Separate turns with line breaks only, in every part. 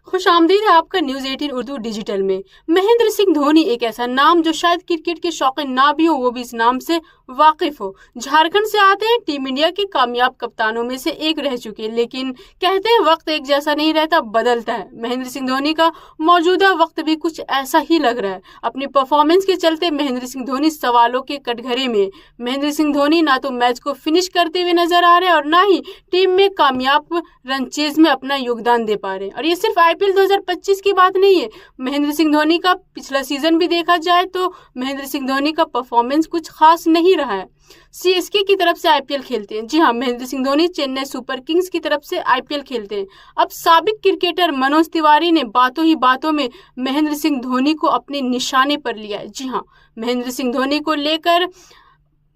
खुशामदीद है आपका news 18 Urdu digital में। महेंद्र सिंह धोनी एक ऐसा नाम जो शायद क्रिकेट के शौकीन ना भी हो वो भी इस नाम से वाकिफ हो। झारखंड से आते हैं, टीम इंडिया के कामयाब कप्तानों में से एक रह चुके, लेकिन कहते हैं वक्त एक जैसा नहीं रहता, बदलता है। महेंद्र सिंह धोनी का मौजूदा वक्त भी कुछ ऐसा ही लग रहा है। अपनी परफॉर्मेंस के चलते महेंद्र सिंह धोनी सवालों के कटघरे में। महेंद्र सिंह धोनी ना तो मैच को फिनिश करते हुए नजर आ रहे हैं और ना ही टीम में कामयाब रन चेज में अपना योगदान दे पा रहे हैं। और ये सिर्फ आईपीएल 2025 की बात नहीं है। महेंद्र सिंह धोनी का पिछला सीजन भी देखा जाए तो महेंद्र सिंह धोनी का परफॉर्मेंस कुछ खास नहीं रहा है। सीएसके की तरफ से आईपीएल खेलते हैं। जी हाँ, महेंद्र सिंह धोनी चेन्नई सुपर किंग्स की तरफ से आईपीएल खेलते हैं। अब साबिक क्रिकेटर मनोज तिवारी ने बातों ही बातों में महेंद्र सिंह धोनी को अपने निशाने पर लिया है। जी हाँ, महेंद्र सिंह धोनी को लेकर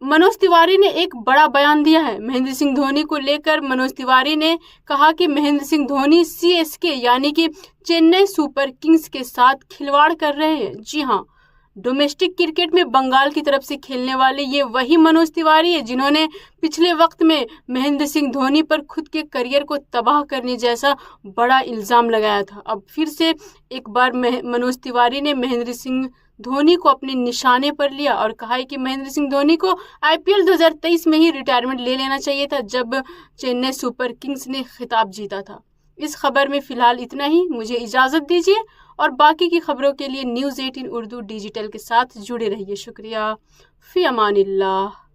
मनोज तिवारी ने एक बड़ा बयान दिया है। महेंद्र सिंह धोनी को लेकर मनोज तिवारी ने कहा कि महेंद्र सिंह धोनी सीएसके यानी कि चेन्नई सुपर किंग्स के साथ खिलवाड़ कर रहे हैं। जी हाँ, डोमेस्टिक क्रिकेट में बंगाल की तरफ से खेलने वाले ये वही मनोज तिवारी है जिन्होंने पिछले वक्त में महेंद्र सिंह धोनी पर खुद के करियर को तबाह करने जैसा बड़ा इल्जाम लगाया था। अब फिर से एक बार मनोज तिवारी ने महेंद्र सिंह धोनी को अपने निशाने पर लिया और कहा है कि महेंद्र सिंह धोनी को आईपीएल 2023 में ही रिटायरमेंट ले लेना चाहिए था, जब चेन्नई सुपर किंग्स ने खिताब जीता था। इस खबर में फिलहाल इतना ही। मुझे इजाजत दीजिए और बाकी की खबरों के लिए न्यूज़ 18 उर्दू डिजिटल के साथ जुड़े रहिए। शुक्रिया। फी अमानिल्लाह।